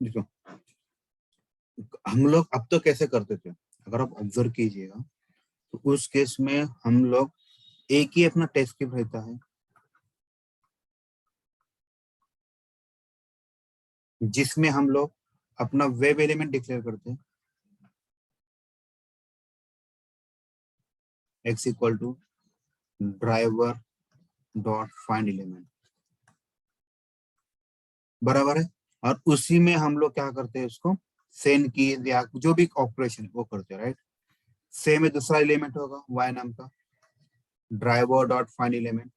देखो हम लोग अब तो कैसे करते थे, अगर आप ऑब्जर्व कीजिएगा तो उस केस में हम लोग एक ही अपना टेस्ट स्क्रिप्ट रहता है जिसमें हम लोग अपना वेब एलिमेंट डिक्लेयर करते हैं, x equal to driver dot find element, बराबर है। और उसी में हम लोग क्या करते हैं, उसको सेंड की या जो भी ऑपरेशन वो करते हैं, राइट। सेम में दूसरा एलिमेंट होगा y नाम का, ड्राइवर डॉट फाइंड एलिमेंट,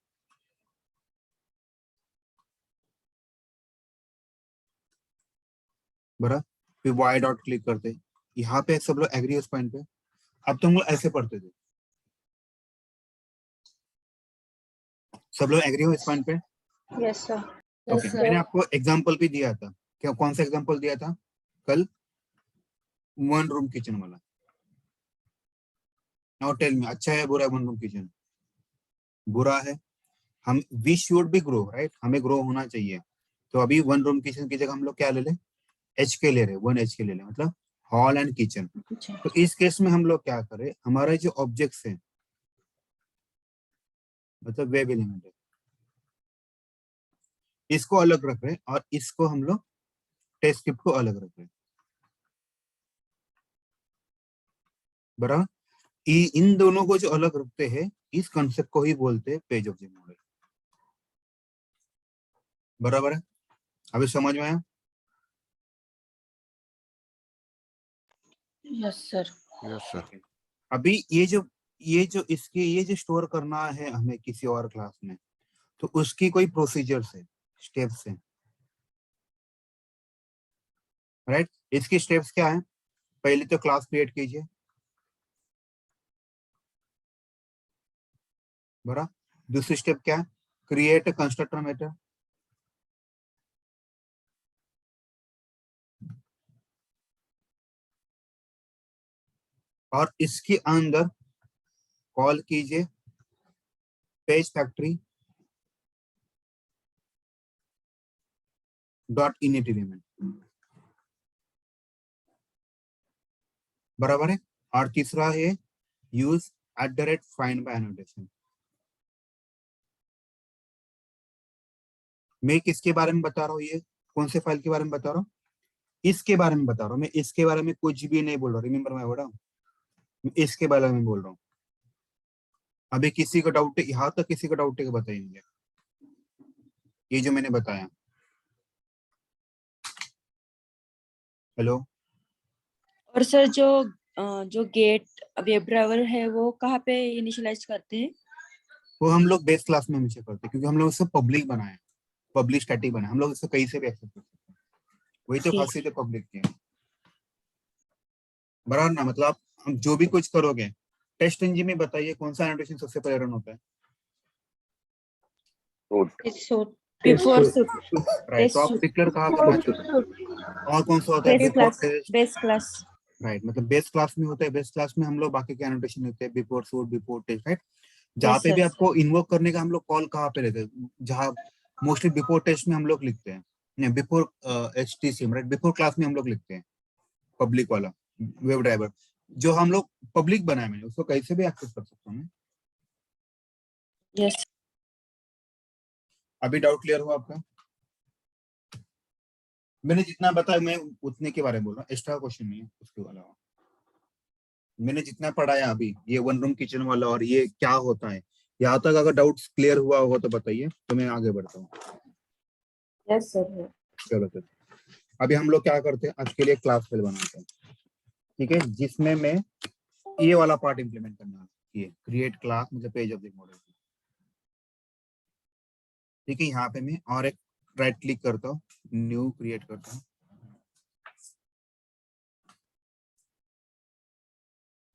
बराबर। फिर y डॉट क्लिक करते हैं, यहाँ पे सब लोग एग्री उस पॉइंट पे। अब तो हम लोग ऐसे पढ़ते थे, सब लोग एग्री हो इस पॉइंट पे। Yes sir. ओके, मैंने आपको एग्जांपल भी दिया था, क्या कौन सा एग्जांपल दिया था कल, वन रूम किचन वाला। नाउ टेल मी, अच्छा है बुरा है वन रूम किचन? बुरा है। हम we should be grow, right, हमें ग्रो होना चाहिए। तो अभी वन रूम किचन की जगह हम लोग क्या ले लें, एच के ले रहे, वन एच के ले लें, मतलब हॉल एंड किचन। तो इस केस में हम लोग क्या करें, हमारे जो ऑब्जेक्ट्स हैं, मतलब वेब एलिमेंट है, इसको अलग रख रहे हैं और इसको हम लोग टेस्ट स्क्रिप्ट को अलग रख रहे हैं, बराबर। इन दोनों को जो अलग रखते हैं, इस कंसेप्ट को ही बोलते हैं पेज ऑब्जेक्ट मॉडल, बराबर है। अभी समझ में आया? Yes sir. Yes sir. अभी ये जो स्टोर करना है हमें किसी और क्लास में, तो उसकी कोई प्रोसीजर्स है, स्टेप्स है, राइट। इसकी स्टेप्स क्या है, पहले तो क्लास क्रिएट कीजिए, बराबर। दूसरी स्टेप क्या है, क्रिएट कंस्ट्रक्टर मेथड, और इसके अंदर कॉल कीजिए page factory dot init element, बराबर है। और तीसरा है यूज @find by annotation। मैं किसके बारे में बता रहा हूँ, ये कौन से फाइल के बारे में बता रहा हूँ, इसके बारे में बता रहा हूँ मैं, इसके बारे में कुछ भी नहीं बोल रहा, रिमेंबर मैं बोल रहा हूँ, इसके बारे में बोल रहा हूँ। अभी किसी का डाउट है, यहाँ तक किसी का डाउट है बताइए मुझे, ये जो मैंने बताया। हेलो। और सर जो गेट वेब ड्राइवर है वो कहाँ पे इनिशियलाइज करते हैं? वो हम लोग बेस क्लास में हमेशा करते हैं, क्योंकि हम लोग उसको पब्लिक बनाए, पब्लिक स्टैटिक बनाए, हम लोग इसको कहीं से भी एक्सेस कर सकते हैं, वही तो खासियत है पब्लिक की, बराबर ना। मतलब हम जो भी कुछ करोगे, टेस्ट इंजन में बताइए कौन सा एनोटेशन सबसे पहले रन होता है, बिफोर राइट। तो आप डिक्लेयर कहाँ करना चाहते हैं, और कौन सा होता है, before test, base class, right. मतलब बेस क्लास में होता है, बेस क्लास में हम लोग बाकी के एनोटेशन लिखते हैं, before suite, before test, right. जहाँ पे भी आपको इन्वोक करने का हम लोग कॉल कहाँ पे लेते हैं, जहाँ मोस्टली बिफोर टेस्ट में हम लोग लिखते हैं, नहीं before HTCM, right, before class में हम लोग लिखते हैं पब्लिक वाला वेब ड्राइवर, जो हम लोग पब्लिक बनाए, मैंने उसको कैसे भी एक्सेस कर सकता हूँ। यस। अभी डाउट क्लियर हुआ आपका? मैंने जितना बताया मैं उतने के बारे में बोल रहा हूँ, एक्स्ट्रा क्वेश्चन नहीं है उसके अलावा। मैंने जितना पढ़ाया अभी, ये वन रूम किचन वाला और ये क्या होता है, यहाँ तक अगर डाउट्स क्लियर हुआ होगा तो बताइए, तो मैं आगे बढ़ता हूँ। Yes sir. चलो तो अभी हम लोग क्या करते हैं, आज के लिए क्लास फाइल बनाते हैं, ठीक है, जिसमें मैं ये वाला पार्ट इंप्लीमेंट करना है, ये क्रिएट क्लास मतलब पेज ऑब्जेक्ट मॉडल, ठीक है। यहाँ पे मैं और एक राइट क्लिक करता हूँ, न्यू क्रिएट करता हूँ,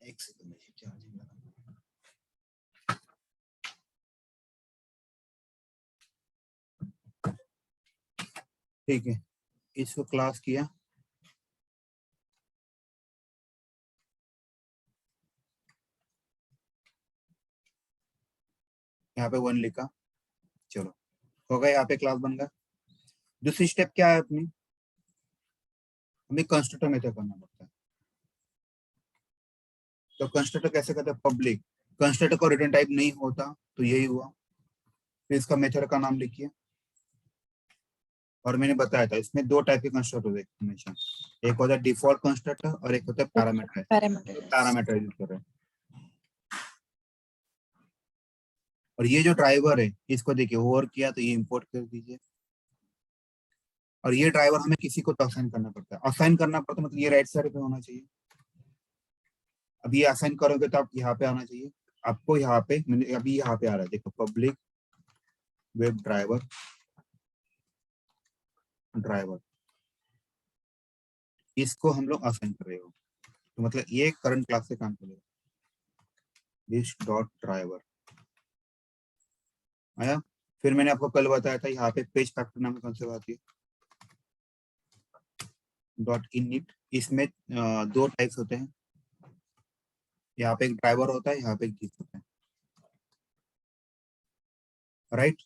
एक सेकंड में चार्जिंग लगा, ठीक है। इसको क्लास किया, यहाँ पे वन लिखा, चलो हो गया, यहाँ पे क्लास बन गया। दूसरी स्टेप क्या है अपनी, हमें कंस्ट्रक्टर मेथड करना पड़ता है। तो कंस्ट्रक्टर कैसे करते हैं? पब्लिक कंस्ट्रक्टर को रिटर्न टाइप नहीं होता तो यही हुआ। फिर इसका मेथड का नाम लिखिए, और मैंने बताया था इसमें दो टाइप के कंस्ट्रक्टर होते हैं हमेशा, एक होता है डिफॉल्ट कंस्ट्रक्टर और एक होता है पैरामीटर। पैरामीटर। पैरामीटर यूज कर रहे हैं। और ये जो ड्राइवर है इसको देखिए, ओवर किया तो ये इंपोर्ट कर दीजिए। और ये ड्राइवर हमें किसी को तो असाइन करना पड़ता है। असाइन करना पड़ता है मतलब ये राइट साइड पे होना चाहिए। अब ये असाइन करोगे तो आप यहाँ पे आना चाहिए। आपको यहाँ पे मैंने अभी यहाँ पे आ रहा है, देखो पब्लिक वेब ड्राइवर ड्राइवर, इसको हम लोग असाइन कर रहे हो, तो मतलब ये करंट क्लास से काम करेगा। दिस डॉट ड्राइवर आया। फिर मैंने आपको कल बताया था यहाँ पे पेज फैक्टर नाम की कॉन्सेप्ट आती है, डॉट इनिट। इसमें दो टाइप्स होते हैं, यहाँ पे एक ड्राइवर होता है, यहाँ पे एक दिस होता है, राइट।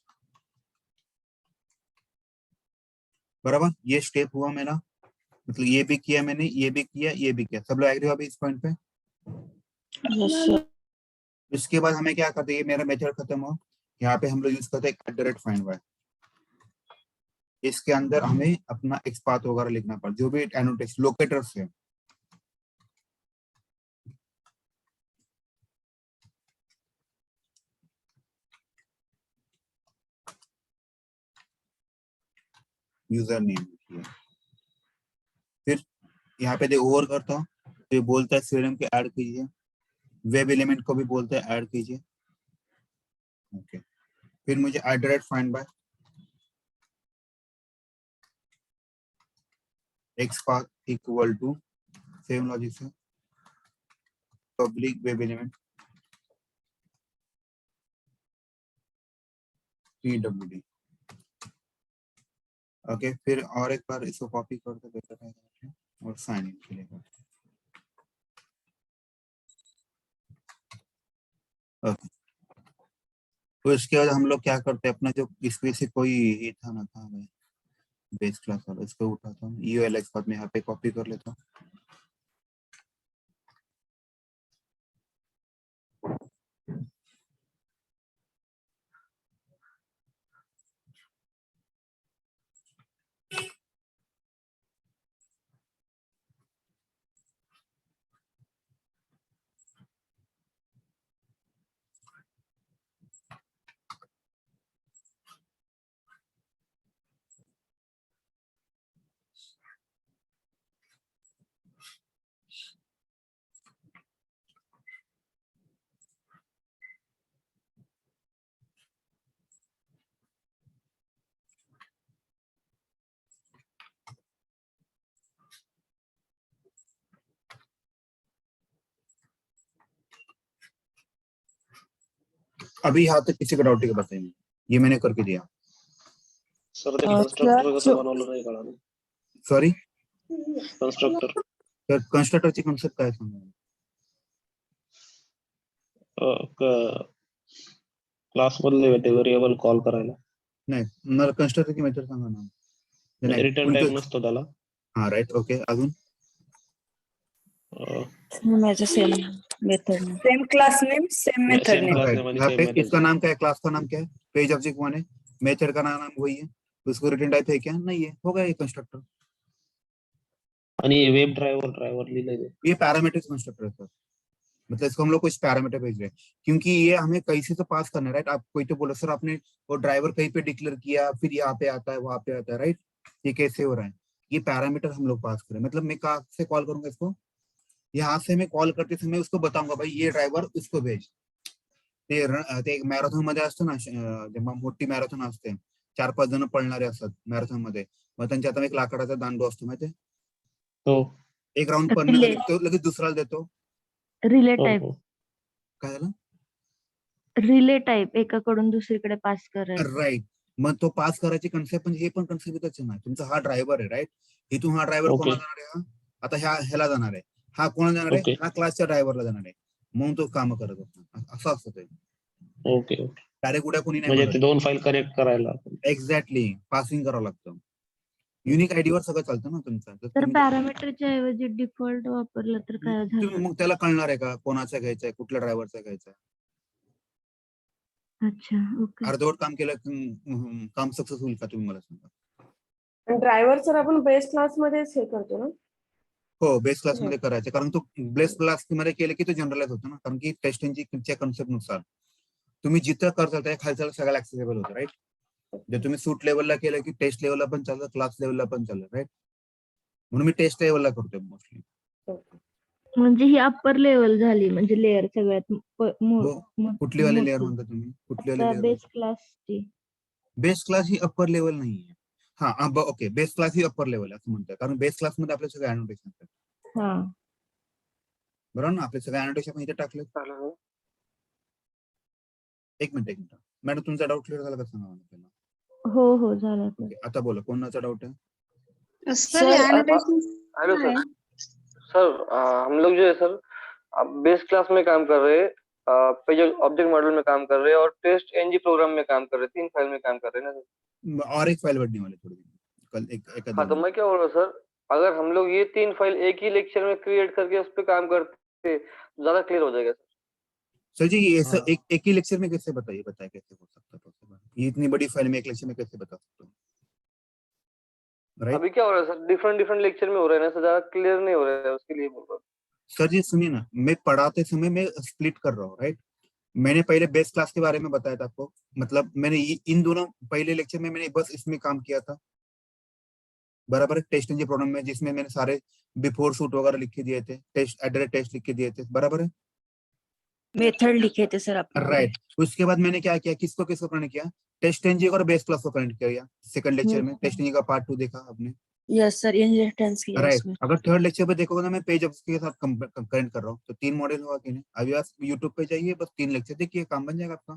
बराबर, ये स्टेप हुआ मेरा, मतलब ये भी किया मैंने, ये भी किया, ये भी किया। सब लोग एग्री हो अभी इस पॉइंट पे? Yes sir. इसके बाद हमें क्या करते हैं, ये मेरा मेथड खत्म हो, यहाँ पे हम लोग यूज करते हैं @find_by। इसके अंदर हमें अपना एक्सपाथ वगैरह लिखना पड़ता, जो भी एनोटेशन लोकेटर्स है। यूजर नेम लिखिए। फिर यहाँ पे ओवर करता हूँ तो ये बोलता है सीरम के ऐड कीजिए, वेब एलिमेंट को भी बोलता है ऐड कीजिए। ओके, फिर मुझे @find_by XPath equal to same logic से public web element pwd। Okay, फिर और एक बार इसको कॉपी कर दो बेटर है, और साइन इन के लिए करते हैं। ओके, तो इसके बाद हम लोग क्या करते हैं, अपना जो इसमें से कोई ये था ना, था भाई बेस क्लास वाला, इसको उठाता हूँ, ULX बाद में यहाँ पे कॉपी कर लेता हूँ। अभी यहाँ तक किसी का डाउट है बताइए, ये मैंने करके दिया। सर ते कंस्ट्रक्टर कसं बनवलं नाही कळालं. सॉरी, कंस्ट्रक्टर तर कन्स्ट्रक्टरची कन्सेप्ट काय सांगा? क्लास मधले ते व्हेरिएबल कॉल करायला नाही, मला कन्स्ट्रक्टरची मेथड सांगा ना. नाही, रिटर्न टाइप नसतो त्याला. हा राईट, ओके, अजून माझं सेम मेथड में same class name same method same name. Class right, name आणि यहाँ सेम पे मेथड. इसका नाम क्या है, क्लास का नाम क्या है, पेज ऑब्जेक्ट वन है, मेथड का नाम वही है, तो उसको रिटर्न टाइप है क्या? नहीं है, होगा ये कंस्ट्रक्टर। आणि वेब ड्राइवर लिहिलंय ते. ये पैरामीटर कंस्ट्रक्टर है सर, मतलब इसको हम लोग कुछ पैरामीटर भेज रहे हैं, क्योंकि ये हमें कहीं से तो पास करना है, राइट। आप कोई तो बोलो सर आपने वो ड्राइवर कहीं पे डिक्लेयर किया, फिर यहाँ पे आता है, वहां पे आता है, राइट। ये कैसे हो रहा है? ये पैरामीटर हम लोग पास करें, मतलब मैं कहाँ से कॉल करूंगा इसको, यहाँ से मैं कॉल करते समय उसको बताऊंगा भाई ये ड्राइवर उसको भेज। ते मॅरेथॉन मध्ये असतो ना, जेव्हा मोठी मॅरेथॉन असते, 4-5 जण पळणारे असतात मॅरेथॉन मध्ये, मग त्यांच्या आता एक लाकडाचा दांडू असतो माहितीये, हो एक राऊंड पडण्यासाठी तो लगेच दुसऱ्याला देतो, रिले हो टाइप. हो. काय झालं, रिले टाइप एकाकडून दुसरीकडे पास करायचं. राईट। मग तो पास करायची कन्सेप्ट, म्हणजे हे पण कन्सेप्ट आहे ना, तुमचा हा ड्रायव्हर आहे, राईट, इथून हा ड्रायव्हर Okay. कोणाला जाणार आहे, हा आता ह्याला जाणार आहे, हा कोणाला जाणार आहे, Okay. हा क्लासच्या ड्रायव्हरला जाणार आहे, म्हणून तो काम करत असतो, असं असतं ते, ओके ओके. डायरेक्ट उड्या कोणी नाही म्हणजे मारत. ते दोन फाईल कनेक्ट करायला. एक्झॅक्टली, पासिंग करावं लागतं. युनिक आयडी वर सगळं चालतं ना तुमचं. तर तर तुम्ही पॅरामीटरच्या ऐवजी डिफॉल्ट वापरलं तर काय तुम्ही झालं? मग त्याला कळणार आहे का कोणाचा घ्यायचा आहे, कुठल्या ड्रायव्हरचा घ्यायचा आहे? अच्छा, ओके. अर्धवट काम केलं काम सक्सेस होईल का तुम्ही मला सांगा. ड्रायव्हर सर आपण बेस क्लास मध्येच हे करतो ना. हो, बेस क्लास मध्ये करायचं, कारण तो बेस क्लास मध्ये केलं की तो जनरलाइज होतो ना, कारण की टेस्टिंगच्या कन्सेप्ट नुसार तुम्ही जिथं करता त्या खालच्या सगळ्याला ऍक्सेसिबल होतं, राईट. जर तुम्ही सूट लेवलला केलं की टेस्ट लेवलला पण चालतं, क्लास लेवलला पण चालतं, राईट. म्हणून मी टेस्ट लेवलला करतोय मोस्टली. म्हणजे ही अप्पर लेवल झाली, म्हणजे लेअर सगळ्यात कुठली वाली लेअर म्हणता तुम्ही? कुठली वाली लेअर? बेस क्लासची. बेस क्लास ही अप्पर लेवल नाहीये. हा ओके, बेस क्लास ही अप्पर लेवल असं म्हणतोय, कारण बेस क्लास मध्ये आपले सगळे अनोटेशन आहेत. हा. बरोबर ना, आपले सगळे अनोटेशन इथे टाकले. एक मिनिट मॅडम, तुमचा डाऊट क्लिअर झाला का सांगा मला पहिला. हो झालं सर. ओके, आता बोला, कोणाचा डाऊट आहे? Sir annotation hello sir. Sir हम लोग जो है सर बेस क्लास में काम कर रहे हैं, पेज ऑब्जेक्ट मॉडल में काम कर रहे हैं और टेस्ट एनजी प्रोग्राम में काम कर रहे हैं, 3 फाइल में काम कर रहे हैं ना सर। और एक फाइल बढ़ने वाले थोड़ी देर में, कल एक हाँ, तो मैं क्या बोल रहा हूँ सर, अगर हम लोग ये 3 फाइल एक ही लेक्चर में क्रिएट करके उस पर काम करते ज्यादा क्लियर हो जाएगा सर जी। ये सर एक ही लेक्चर में कैसे बताइए कैसे हो सकता है possible? ये इतनी बड़ी फाइल में एक लेक्चर में कैसे बता सकते हो? राइट, अभी क्या हो रहा है सर, डिफरेंट लेक्चर में हो रहा है ना सर, ज्यादा क्लियर नहीं हो रहा है, उसके लिए बोल रहा हूँ। सर जी सुनिए ना, मैं पढ़ाते समय मैं स्प्लिट कर रहा हूँ, राइट। मैंने पहले बेस क्लास के बारे में बताया था आपको, मतलब मैंने इन दोनों पहले लेक्चर में मैंने बस इसमें काम किया था, बराबर। टेस्ट एनजी प्रोग्राम में, जिसमें मैंने सारे बिफोर शूट वगैरह लिख के दिए थे, टेस्ट एड्रेस टेस्ट लिख के दिए थे, बराबर है। मेथड लिखे थे सर आपने। राइट, उसके बाद मैंने क्या किया, किसको कनेक्ट किया, टेस्ट एनजी और बेस क्लास को कनेक्ट किया। सेकंड लेक्चर में टेस्ट एनजी का पार्ट 2 देखा आपने, यस सर, इनहेरिटेंस किया राइट। उसमें। अगर थर्ड लेक्चर पे देखोगे ना, मैं पेज ऑब्जेक्ट के साथ कनेक्ट कर रहा हूँ, तो 3 मॉडल हुआ कि नहीं। अभी आप यूट्यूब पे जाइए, बस 3 लेक्चर देखिए, काम बन जाएगा आपका।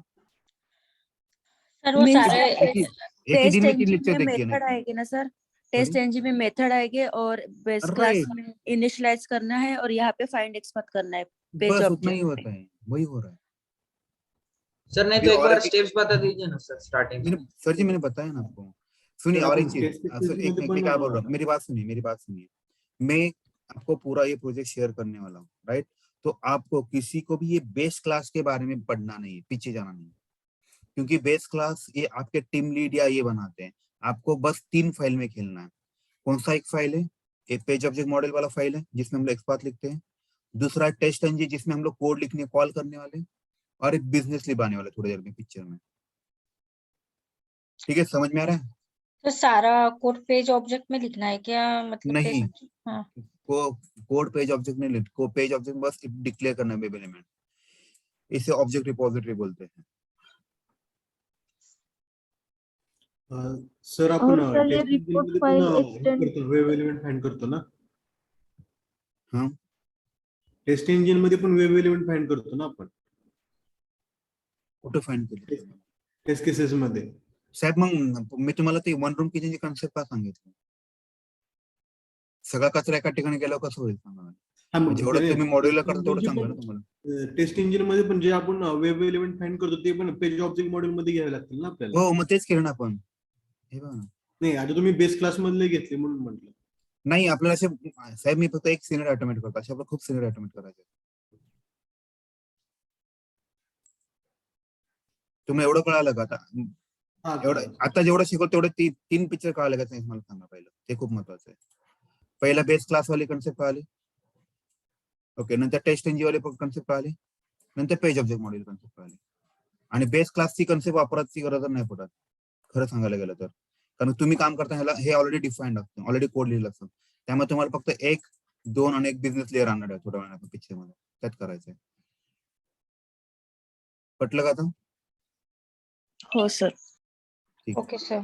सर वो Means सारे एक ही टेस्ट दिन में 3 एनजी लेक्चर में देखिए मेथड ना। आएगी ना सर, टेस्ट एनजी में मेथड आएगी और बेस क्लास राइट, में इनिशियलाइज करना है और यहाँ पे फाइंड एक्सपर्ट करना है पेज बस उतना ही ऑब्जेक्ट होता है, वही हो रहा है सर। नहीं अभी। तो एक और बार एक स्टेप्स बता दीजिए ना सर, स्टार्टिंग से। सर जी मैंने बताया ना आपको। सुनिए, सर, और आपण एक चीज, टेस्ट सर एक मिनट, मैं क्या बोल रहा हूँ, मेरी बात सुनिए। मैं आपको पूरा ये प्रोजेक्ट शेयर करने वाला हूँ, राइट। तो आपको किसी को भी ये बेस क्लास के बारे में पढ़ना नहीं है, पीछे जाना नहीं है, क्योंकि बेस क्लास ये आपके टीम लीड या ये बनाते हैं। आपको बस 3 फाइल में खेलना है। कौन सा एक फाइल है? एक पेज ऑब्जेक्ट मॉडल वाला फाइल है, जिसमें हम लोग एक्सपाथ लिखते हैं। दूसरा टेस्ट एनजी, जिसमें हम लोग कोड लिखने कॉल करने वाले, और एक बिजनेस लिब आने वाला थोड़ी देर में पिक्चर में। ठीक है, समझ में आ रहा है? तो सारा कोड पेज ऑब्जेक्ट में लिखना है क्या, मतलब नहीं, हाँ। कोड पेज ऑब्जेक्ट में लिख, को पेज ऑब्जेक्ट बस डिक्लेयर करना है वेब एलिमेंट। इसे ऑब्जेक्ट रिपोजिटरी बोलते हैं। सर आपण और सर ये टेस्ट report मध्ये file पण extend- करतो, वेब एलिमेंट फाइंड करतो ना। हाँ, टेस्ट इंजिन मध्ये पण वेब एलिमेंट फाइंड करतो ना आपण, कुठे फाइंड केलं टेस्ट केसेस मध्ये। साहेब? मग मी तुम्हाला ते वन रूम किचनची कन्सेप्ट का सांगितलं? सगळा कचरा एका ठिकाणी गेल्यावर कसं होईल सांगा मला? हा, मग जेवढं तुम्ही मॉड्यूलर करता तेवढं चांगलं ना तुम्हाला। टेस्ट इंजिन मध्ये पण जे आपण वेब एलिमेंट फाइंड करतो ते पण पेज ऑब्जेक्ट मॉडेल मध्ये घ्यावे लागतील ना आपल्याला। हो, मग तेच केलं ना आपण। हे बघा ना, नाही, आता तुम्ही बेस क्लास मधले घेतले म्हणून म्हटलं। नाही आपल्याला असे, साहेब मी फक्त एक सिनियर ऑटोमेट करतो, असे आपल्याला खूप सिनियर ऑटोमेट करायचे। तुम्ही एवढं कळालं का आता? हा, एवढं आता जेवढं शिकवतो तेवढं 3 पिक्चर कळालं का नाही मला सांगा पहिलं, ते खूप महत्वाचं आहे। पहिला बेस क्लास वाली कन्सेप्ट कळाली, ओके, नंतर टेस्ट एनजी वाले कन्सेप्ट कळाली, नंतर पेज ऑब्जेक्ट मॉडेल कन्सेप्ट कळाली। आणि बेस क्लासची कन्सेप्ट वापरायची गरज नाही पडत खरं सांगायला गेलं तर, कारण तुम्ही काम करता ह्याला हे ऑलरेडी डिफाईन्ड असतं, ऑलरेडी कोड लिहिलं असतं। त्यामुळे तुम्हाला फक्त 1, 2 आणि एक बिझनेस लेअर आणणार आहे थोड्या वेळानं पिक्चर मध्ये, त्यात करायचंय। पटलं का आता? हो सर। ठीक आहे। Okay sir.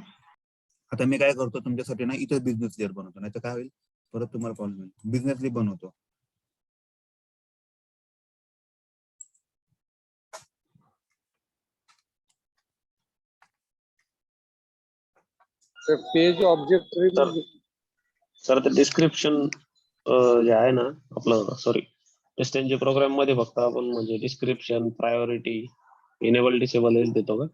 आता मी काय करतो तुमच्यासाठी ना, इथं बिझनेस लेअर बनवतो, नाही तर काय होईल, परत तुम्हाला प्रॉब्लेम होईल। बिझनेस लेअर बनवतो। पेज ऑब्जेक्ट सर, ते डिस्क्रिप्शन जे आहे ना आपलं, सॉरी, टेस्ट एनजी प्रोग्राम मध्ये फक्त आपण म्हणजे डिस्क्रिप्शन, प्रायोरिटी, इनेबल डिसेबल देतो का?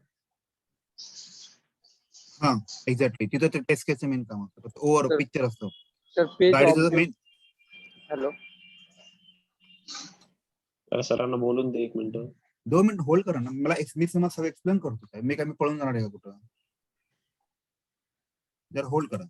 हा एक्झॅक्टली, तिथं ते टेस्ट केसचं मेन काम असतं, ओव्हर सर पिक्चर असतं सर पेज गाडीचं ऑब्जेक्ट मेन. हॅलो सरांना बोलून दे 1 मिनिट. 2 मिनिट होल्ड करा ना, मला मी तुम्हाला सगळं एक्सप्लेन करतो. काय मी पळून जाणार आहे का कुठं? जर होल्ड करा.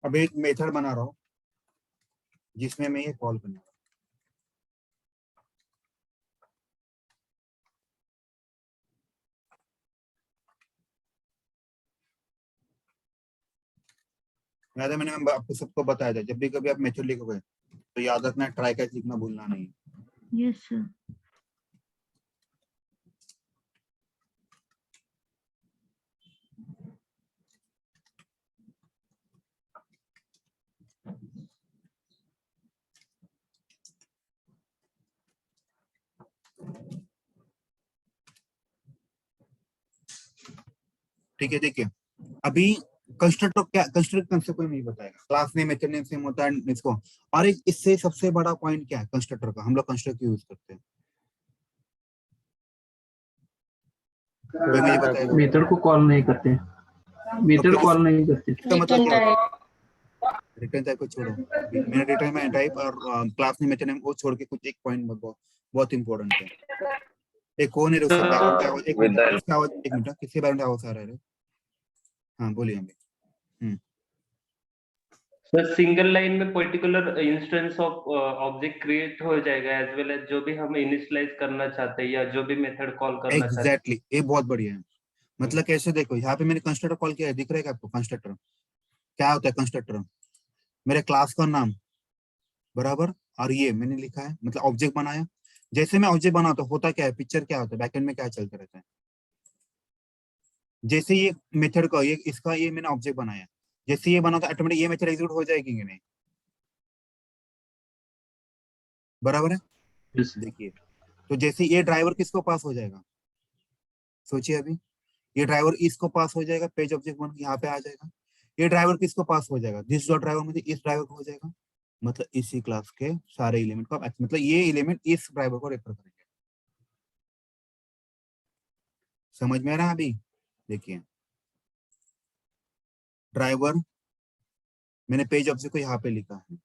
अब एक मेथड बना रहा हूँ जिसमें मैं ये कॉल करने वाला हूँ. याद है मैंने आपको सबको बताया था, जब भी कभी आप मेथड लिखोगे तो याद रखना ट्राई कैच लिखना भूलना नहीं. Yes sir. ठीक है, देखिए अभी कंस्ट्रक्टर क्या, कंस्ट्रक्टर कंसेप्ट कोई नहीं बताएगा, class name method name same होता है इसको. और एक इससे सबसे बड़ा पॉइंट क्या है कंस्ट्रक्टर का, हम लोग कंस्ट्रक्ट यूज करते हैं. कोई मुझे बताएगा? मेथड को कॉल नहीं करते, मेथड कॉल नहीं करते. इसका मतलब रिटर्न क्या होता टाइप है? रिटर्न टाइप को छोड़ो, मैंने रिटर्न टाइप और क्लास नेम मेथड नेम वो छोड़ के कुछ एक पॉइंट बहुत इंपॉर्टेंट है. एक कौन है उसका बैकग्राउंड क्या आवाज, एक मिनट किसका आवाज, एक मिनट किसके बैकग्राउंड आवाज आ रहा है? हाँ बोलिए अभी. सर सिंगल लाइन में particular instance of object create हो जाएगा एज वेल एज जो भी हम इनिशियलाइज करना चाहते हैं या जो भी मेथड कॉल करना चाहते हैं. एग्जैक्टली, ये बहुत बढ़िया है. मतलब कैसे, देखो यहाँ पे मैंने कंस्ट्रक्टर कॉल किया है, दिख रहा है क्या आपको? कंस्ट्रक्टर क्या होता है? कंस्ट्रक्टर मेरे क्लास का नाम बराबर, और ये मैंने लिखा है मतलब ऑब्जेक्ट बनाया. जैसे मैं ऑब्जेक्ट बनाता हूँ होता क्या है, पिक्चर क्या होता है, बैकएंड में क्या चलता रहता है. जैसे ये मेथड का ये इसका ये मैंने ऑब्जेक्ट बनाया, जैसे ये बना तो ऑटोमेटिक ये मेथड एग्जीक्यूट हो जाएगी कि नहीं? बराबर है. देखिए तो जैसे ये ड्राइवर किसको पास हो जाएगा, सोचिए अभी. ये ड्राइवर इसको पास हो जाएगा, पेज ऑब्जेक्ट बन यहाँ पे आ जाएगा. ये ड्राइवर किसको पास हो जाएगा, दिस डॉट ड्राइवर मुझे इस ड्राइवर को हो जाएगा. मतलब इसी क्लास के सारे एलिमेंट को मतलब ये एलिमेंट इस ड्राइवर को रेफर करेंगे. समझ में आ रहा है अभी? देखिए ड्राइवर मैंने पेज ऑब्जेक्ट को यहाँ पे लिखा है,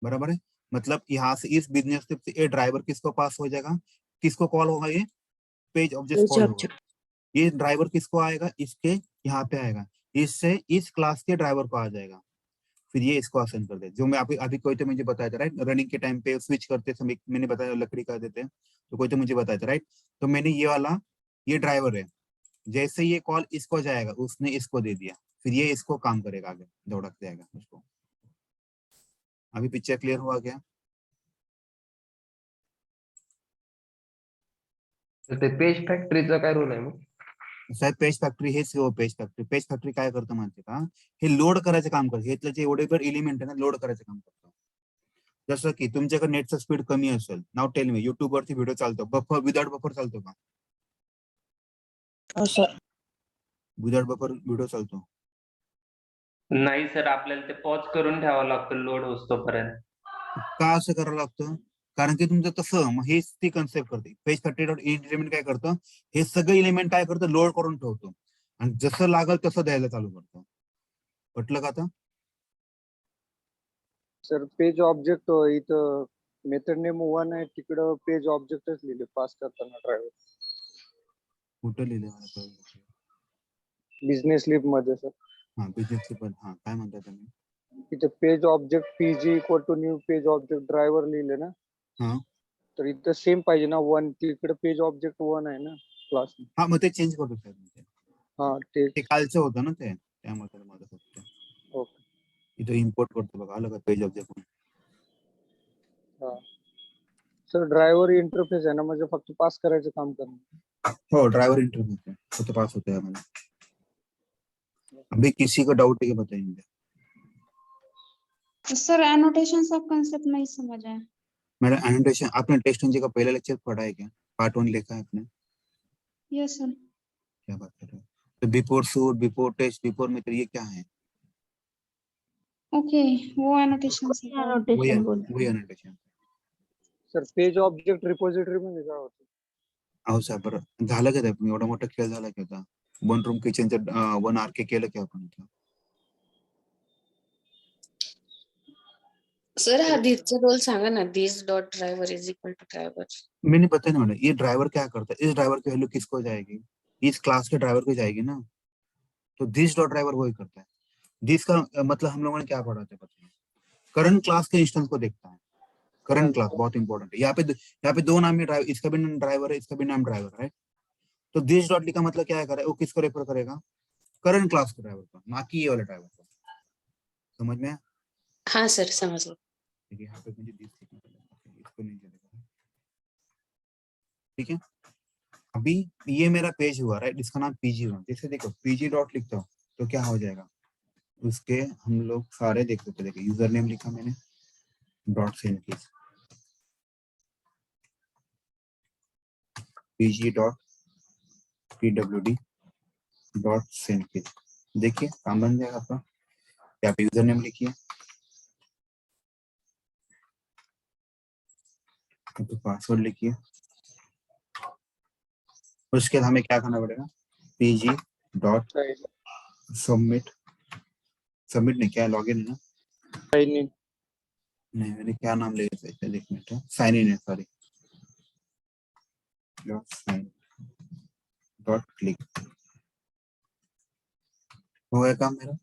बराबर है. मतलब यहाँ से इस बिजनेस से ये ड्राइवर किसको पास हो जाएगा, किसको कॉल होगा, ये पेज ऑब्जेक्ट पेज कॉल होगा. ऑब्जेक्ट. ये ड्राइवर किसको आएगा, इसके यहाँ पे आएगा, इससे इस क्लास के ड्राइवर को आ जाएगा. फिर ये इसको असाइन कर दे, जो मैं अभी कोई तो मुझे बताया था राइट, रनिंग के टाइम पे स्विच करते समय मैंने बताया लकड़ी का देते हैं, तो कोई तो मुझे बताया था राइट. तो मैंने ये वाला ये ड्राइवर है, जैसे ये कॉल इसको जाएगा उसने इसको दे दिया, फिर ये इसको काम करेगा, आगे दौड़क जाएगा उसको. अभी पिक्चर क्लियर हुआ क्या? पेज फॅक्टरीचा काय रोल आहे मग? साहेब पेज फॅक्टरी हेच हो, पेज फॅक्टरी काय करतं माहिती का, हे लोड करायचं काम करतं. हे जे एवढे एलिमेंट आहे ना लोड करायचं काम करतं. जसं की तुमच्याकडे नेटचा स्पीड कमी असेल, नाव टेल मी, युट्यूब वरती व्हिडिओ चालतो, बफर विदाउट बफर चालतो का? विदाउट बफर व्हिडिओ चालतो? नाही सर आपल्याला ते पॉज करून ठेवावं लागतं लोड होतोपर्यंत. का असं करावं लागतं? कारण की तुमचं तसं मग हेच ती कन्सेप्ट करते. पेज फॅक्टरी डॉट एलिमेंट काय करतं, हे सगळे एलिमेंट काय करतं, लोड करून ठेवतो आणि जसं लागल तसं द्यायला चालू करतो. पटलं का आता? सर पेज ऑब्जेक्ट इथं मेथड नेम 1 आहे, तिकडं पेज ऑब्जेक्टच लिहिले पास करताना ड्रायव्हर. कुठं लिहिलं मला कळलं. बिझनेस लिप मध्ये सर हा बिझनेसचे पण, हा काय म्हणता तुम्ही? इथे page object PG equal to new page object driver लिहिले ना, हा तर इथं सेम पाहिजे ना 1, तिकडे पेज ऑब्जेक्ट 1 आहे ना क्लास. हा मग ते चेंज करतो साहेब. हा ते ते कालचं होतं ना ते, त्यामुळे माझं फक्त जो इम्पोर्ट करतो बघा आलं का page object. Sir driver interface आहे ना, म्हणजे फक्त पास करायचं काम करणं. हो ड्राइवर इंटरव्यू है वो तो पास होता है हमारा. अभी किसी को डाउट है कि बताएंगे. सर एनोटेशन का कंसेप्ट नहीं समझ आया. मेरा एनोटेशन आपने टेस्ट एंजिन का पहला लेक्चर पढ़ा है क्या? पार्ट 1 लिखा है आपने? Yes sir. क्या बात कर रहे हो? तो before suite, before test, before method ये क्या है? ओके, वो एनोटेशन से वही annotation बोलते वही annotation. Sir page object repository म्हणजे काय होतं? अहो साहेब बरं झालं का ते आपण एवढा मोठा खेळ झाला की होता 1 रूम किचनचं 1 आरके केलं की आपण इथं. सर हा दिसचा रोल सांगा ना. This dot driver is equal to driver. मैंने पता नहीं मैडम ये ड्राइवर क्या करता है. इस ड्राइवर की वैल्यू किसको जाएगी? इस क्लास के ड्राइवर को जाएगी ना. तो दिस डॉट ड्राइवर वही करता है. दिस का मतलब हम लोगों ने क्या पढ़ा था पता है? करंट क्लास के इंस्टेंस को देखता है. करंट क्लास बहुत इंपॉर्टेंट है. यहाँ पे दो नाम है ड्राइवर. इसका भी नाम ड्राइवर है, इसका भी नाम ड्राइवर है. तो दिस डॉट का मतलब क्या है? वो किसको रेफर करेगा? करंट क्लास के ड्राइवर को, ना कि ये वाले ड्राइवर को. समझ में आया? हाँ सर समझ लो. ठीक है यहाँ पे मुझे दिस लिखना पड़ेगा. इसको नहीं चलेगा. ठीक है अभी ये मेरा पेज हुआ राइट. इसका नाम pg1. जैसे देखो pg डॉट लिखता हूँ तो क्या हो जाएगा? उसके हम लोग सारे देख सकते. देखिए यूजर नेम लिखा मैंने dot send case pg dot pwd dot send case. देखिए काम बन जाएगा आपका. यहाँ पे यूजर नेम लिखिए तो पासवर्ड लिखिए. उसके बाद हमें क्या करना पड़ेगा? pg dot submit. सबमिट नहीं क्या लॉगिन है ना. नहीं मैंने क्या नाम ले रहा था एक मिनट. साइन इन है सॉरी. डॉट क्लिक हो गया काम मेरा.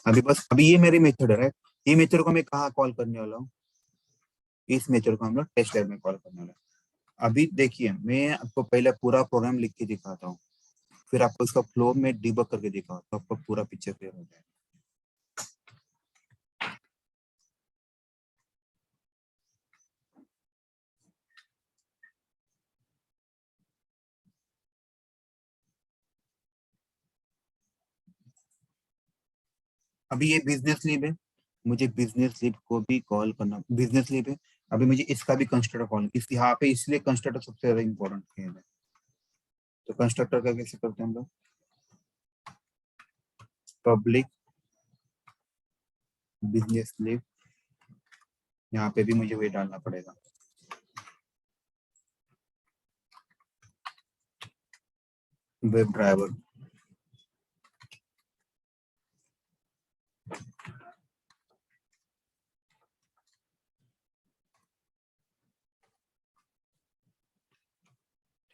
अभी बस अभी ये मेरी मेथड है राइट. ये मेथड को मैं कहाँ कॉल करने वाला हूँ? इस मेथड को हम लोग टेस्ट लैब में कॉल करने वाला है. अभी देखिए मैं आपको पहले पूरा प्रोग्राम लिख के दिखाता हूँ, फिर आपको उसका फ्लो में डिबग करके दिखाऊँ तो आपको पूरा पिक्चर क्लियर हो जाएगा. अभी ये बिजनेस लीव है. मुझे बिजनेस लीव को भी कॉल करना. बिजनेस लीव है. अभी मुझे इसका भी कंस्ट्रक्टर कॉल. इस यहाँ पे इसलिए कंस्ट्रक्टर सबसे ज्यादा इंपॉर्टेंट है. तो कंस्ट्रक्टर का कैसे करते हैं हम लोग? Public business leave. यहाँ पे भी मुझे वही डालना पड़ेगा. Web driver.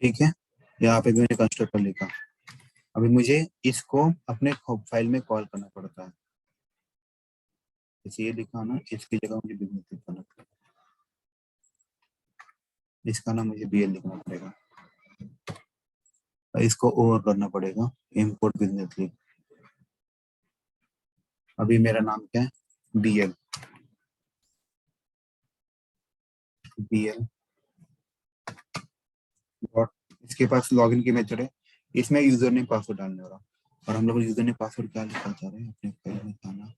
ठीक है यहाँ पे भी मैंने कंस्ट्रक्टर लिखा. अभी मुझे इसको अपने फाइल में कॉल करना पड़ता है. जैसे ये लिखा ना, इसकी जगह मुझे बिजनेस लिखना पड़ेगा. इसका नाम मुझे बीएल लिखना पड़ेगा. इसको ओवर करना पड़ेगा इंपोर्ट बिजनेस लीव. अभी मेरा नाम क्या है? बीएल. BL dot. इसके पास लॉगिन की मेथड है. इसमें यूजर नेम पासवर्ड डालने वाला. और हम लोग यूजर नेम पासवर्ड क्या लिखना चाह रहे हैं अपने फाइल में खाना.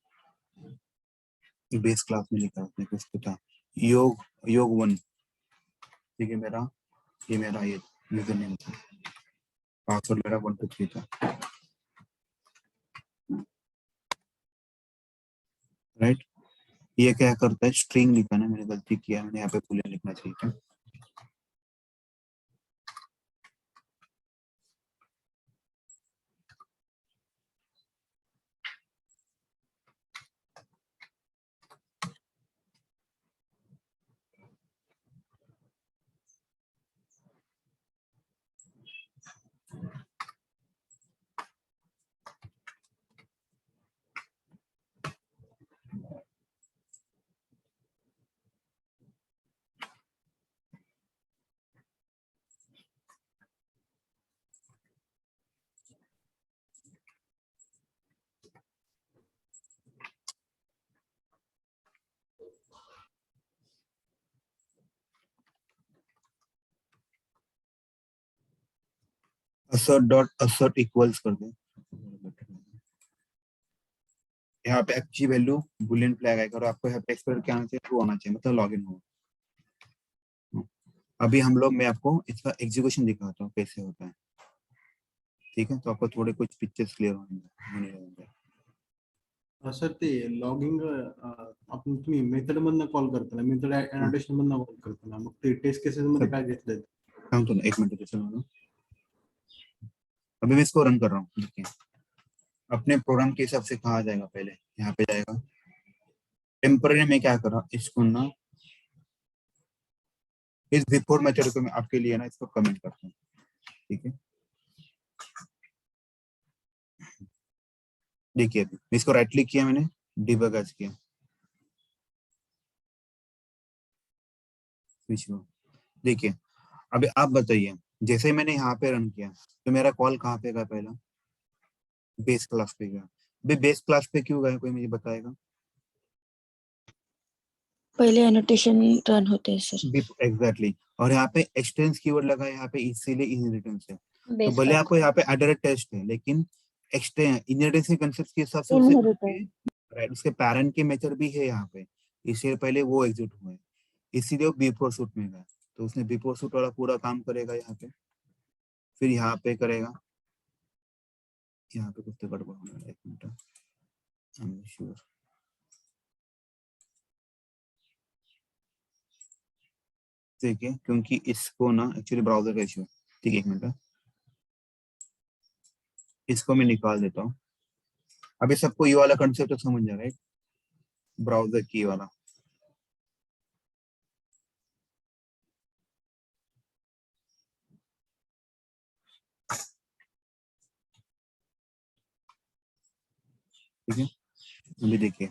बेस क्लास में लिखा अपने कुछ था योग 1. ठीक है मेरा ये यूजर नेम था. पासवर्ड मेरा 1 2 3 था राइट. ये क्या करता है? स्ट्रिंग लिखा ना, मैंने गलती किया. मैंने यहाँ पे बूलियन लिखना चाहिए था. assert डॉट assert इक्वल्स कर दे। यहाँ पे अच्छी वैल्यू बुलियन फ्लैग आएगा और आपको यहाँ पे एक्सपेक्ट क्या आना चाहिए, ट्रू आना चाहिए, मतलब लॉगिन हो। अभी हम लोग, मैं आपको इसका एग्जीक्यूशन दिखाता हूँ कैसे होता है, ठीक है? तो आपको थोड़े कुछ पिक्चर्स क्लियर होने लगेंगे। सर ते लॉगिंग आपण तुम्ही मेथड मधनं कॉल करताना, मेथड एनोटेशन मधनं कॉल करताना, मग ते टेस्ट केसेस मध्ये काय घेतलंय? सांगतो ना, 1 मिनट जैसे मानो। अभी मैं इसको रन कर रहा हूँ, देखिए अपने प्रोग्राम के हिसाब से कहा जाएगा। पहले यहाँ पे जाएगा, टेम्पररी में क्या कर रहा हूँ, इसको ना इस बिफोर मेथड को मैं आपके लिए ना इसको कमेंट करता हूँ, ठीक है? देखिए अभी इसको राइट क्लिक किया मैंने, डिबग एज किया, देखिए अभी आप बताइए, जैसे मैंने यहाँ पे रन किया तो मेरा कॉल कहाँ पे गया? पहला बेस क्लास पे गया। अभी बेस क्लास पे क्यों गया, कोई मुझे बताएगा? पहले एनोटेशन रन होते हैं सर। एग्जैक्टली, और यहाँ पे एक्सटेंस कीवर्ड लगा है यहाँ पे, इसीलिए इनहेरिटेंस है। तो बेस भले क्लास आपको यहाँ पे एडर टेस्ट है, लेकिन इनहेरिटेंस के कंसेप्ट के हिसाब से राइट, उसके पैरेंट के मेथड भी है यहाँ पे, इससे पहले वो एग्जिट हुए, इसीलिए वो बिफोर सूट में गया। तो उसने बिफोर सूट वाला पूरा काम करेगा यहाँ पे, फिर यहाँ पे करेगा, यहाँ पे कुछ तो गड़बड़ होना है, 1 मिनट, आई एम श्योर। देखिए क्योंकि इसको ना एक्चुअली ब्राउजर का इशू है, ठीक है? 1 मिनट, इसको मैं निकाल देता हूँ। अभी सबको ये वाला कंसेप्ट तो समझ आ रहा है, ब्राउजर की वाला। ठीक है, अभी देखिए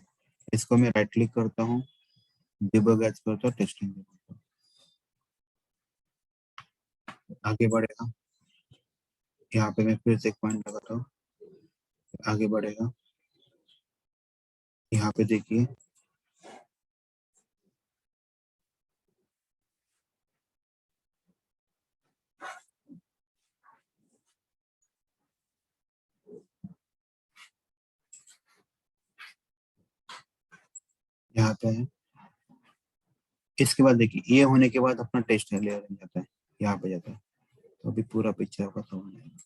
इसको मैं राइट क्लिक करता हूँ, डिबग एज करता हूँ, टेस्टिंग करता हूँ, आगे बढ़ेगा। यहाँ पे मैं फिर से एक पॉइंट लगाता हूँ, आगे बढ़ेगा। यहाँ पे देखिए यहाँ पे है, इसके बाद देखिए ये होने के बाद अपना टेस्ट लेयर जाता है, यहाँ पे जाता है। तो अभी पूरा पिक्चर आपका समझ आएगा।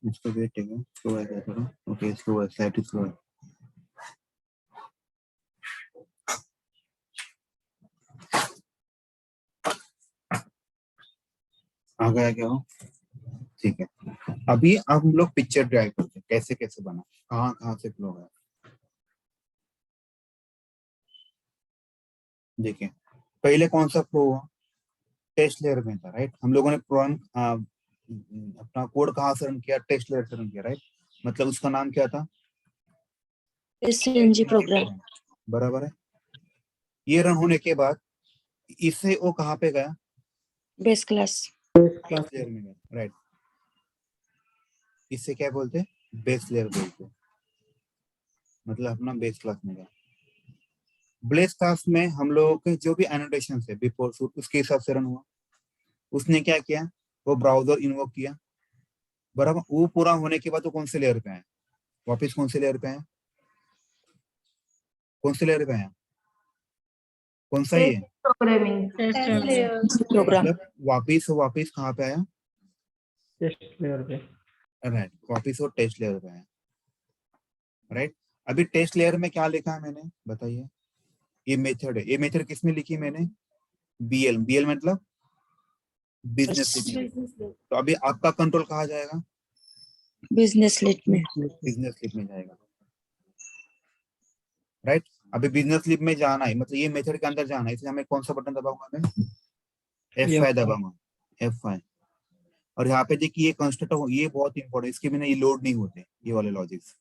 इसको वेट है, इसको ऐसा करो, ओके, इसको वेबसाइट इसको आ गया क्या हो, ठीक है? अभी अब हम लोग पिक्चर ड्राइव करते हैं, कैसे कैसे बना, कहाँ कहाँ से फ्लो है। देखिए पहले कौन सा फ्लो हुआ, टेस्ट लेयर में था, राइट? हम लोगों ने प्रोग्राम अपना कोड कहाँ से रन किया, टेस्ट लेयर से रन किया, राइट? मतलब उसका नाम क्या था, एसएनजी प्रोग्राम। बराबर है। ये रन होने के बाद इससे वो कहाँ पे गया, बेस क्लास। बेस लेयर में गया, राइट? इससे क्या बोलते, बेस लेयर बोलते, मतलब अपना बेस क्लास में गया। बेस क्लास में हम लोगों के जो भी एनोटेशन है बिफोर सूट, उसके हिसाब से रन हुआ। उसने क्या किया, वो ब्राउजर इन्वोक किया, बराबर। वो पूरा होने के बाद वो कौन से लेयर पे है, वापस कौन से लेयर पे है, कौन से लेयर पे है, कौन सा ही है, प्रोग्राम। मतलब वापिस कहाँ पे आया, टेस्ट लेयर पे। राइट, वापिस वो टेस्ट लेयर पे आया, राइट? अभी टेस्ट लेयर में क्या लिखा है मैंने, बताइए? ये मेथड है, ये मेथड किसमें लिखी मैंने, बीएल मतलब बिजनेस लिप में। तो अभी आपका कंट्रोल कहाँ जाएगा, बिजनेस लिट में। बिजनेस लिप में जाएगा, राइट? अभी बिजनेस लिप में जाना है, मतलब ये मेथड के अंदर जाना है, इसलिए हमें कौन सा बटन दबाऊंगा मैं, F5 दबाऊंगा, F5। और यहाँ पे देखिए ये कंस्ट्रक्टर, ये बहुत इंपॉर्टेंट, इसके बिना ये लोड नहीं होते, ये वाले लॉजिक्स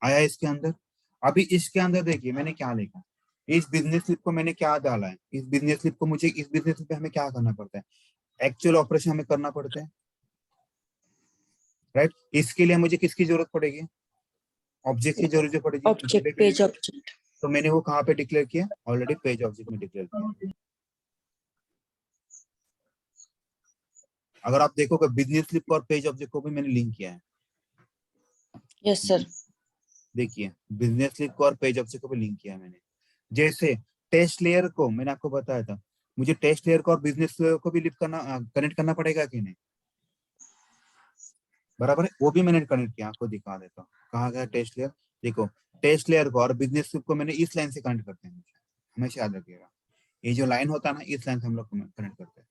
आया इसके अंदर। अभी इसके अंदर देखिए मैंने क्या लिखा, इस बिजनेस स्लिप को मैंने क्या डाला है, इस बिजनेस स्लिप को मुझे, इस बिजनेस स्लिप पे हमें क्या करना पड़ता है, एक्चुअल ऑपरेशन हमें करना पड़ता है, राइट। इसके लिए मुझे किसकी जरूरत पड़ेगी, ऑब्जेक्ट की जरूरत पड़ेगी। Object, page object. तो मैंने वो कहाँ पे डिक्लेयर किया, ऑलरेडी पेज ऑब्जेक्ट में डिक्लेयर किया। अगर आप देखोगे बिजनेस स्लिप और पेज ऑब्जेक्ट को भी मैंने लिंक किया है। Yes sir. देखिए बिजनेस स्लिप को और पेज ऑब्जेक्ट को भी लिंक किया है मैंने। जैसे टेस्ट लेयर को मैंने आपको बताया था, मुझे टेस्ट लेयर को और बिजनेस लेयर को भी लिंक करना, कनेक्ट करना पड़ेगा कि नहीं, बराबर है। वो भी मैंने कनेक्ट किया, आपको दिखा देता हूँ कहाँ गया टेस्ट लेयर। देखो टेस्ट लेयर को और बिजनेस स्लिप को मैंने इस लाइन से कनेक्ट करते हैं, हमेशा याद रखिएगा। ये जो लाइन होता है ना, इस लाइन से हम लोग कनेक्ट करते हैं।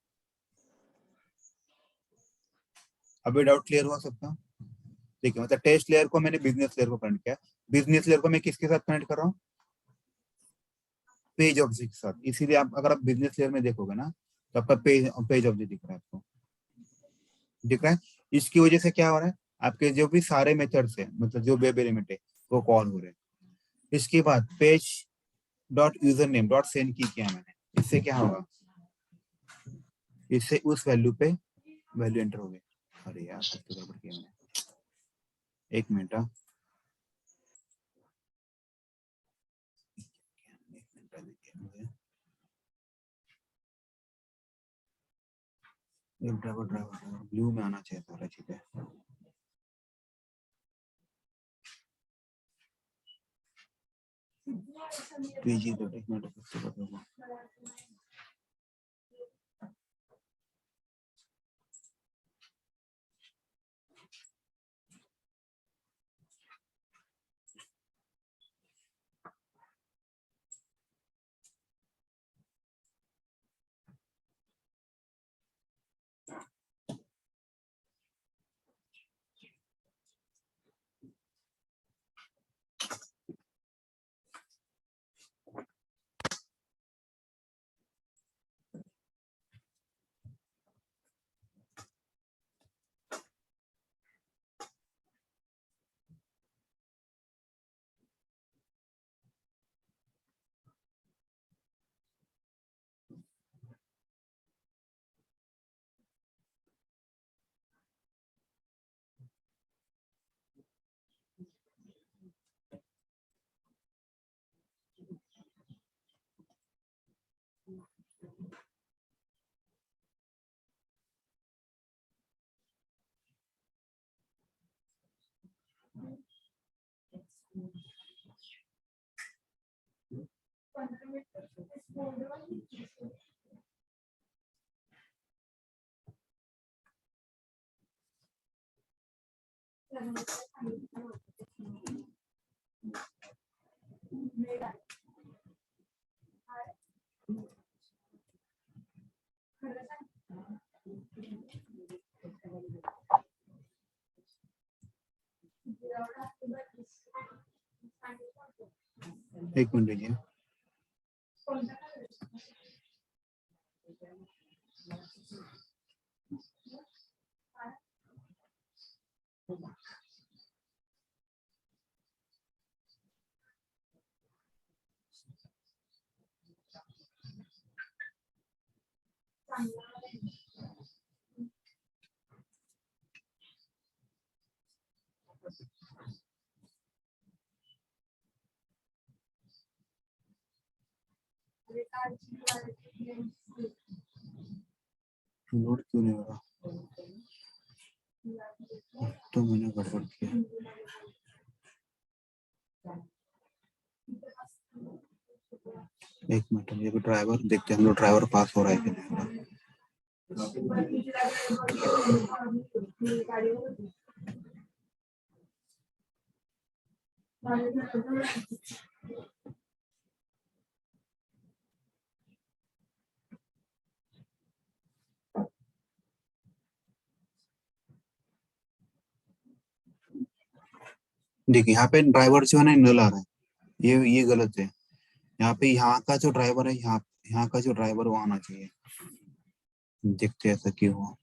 अभी डाउट क्लियर हुआ सबका? देखिए मतलब टेस्ट लेयर को मैंने बिजनेस लेयर को कनेक्ट किया, बिजनेस लेयर को मैं किसके साथ कनेक्ट कर रहा हूँ, पेज ऑब्जेक्ट के साथ। इसीलिए आप अगर आप बिजनेस लेयर में देखोगे ना, तो आपका पेज ऑब्जेक्ट दिख रहा है, आपको दिख रहा है। इसकी वजह से क्या हो रहा है, आपके जो भी सारे मेथड्स है, मतलब जो वेब एलिमेंट है वो कॉल हो रहे हैं। इसके बाद page dot user name dot send की किया मैंने, इससे क्या होगा, इससे उस वैल्यू पे वैल्यू एंटर हो गई। अरे यार कुछ तो गड़बड़ किया मैंने, एक मिनट। ड्राइवर ब्लू में आना चाहिए सारा चीजें। पीजी तो एक मिनट बताऊंगा। एक मिनट दीजिए। लोड क्यों नहीं हो रहा, तो मैंने गड़बड़ किया। एक मिनट, ये भी ड्राइवर देखते हैं हम लोग, ड्राइवर पास हो रहा है कि नहीं हो रहा। देखिए यहाँ पे ड्राइवर जो है ना नल आ रहा है, ये गलत है। यहाँ पे यहाँ का जो ड्राइवर है, यहाँ का जो ड्राइवर वो आना चाहिए। देखते हैं ऐसा क्यों हुआ।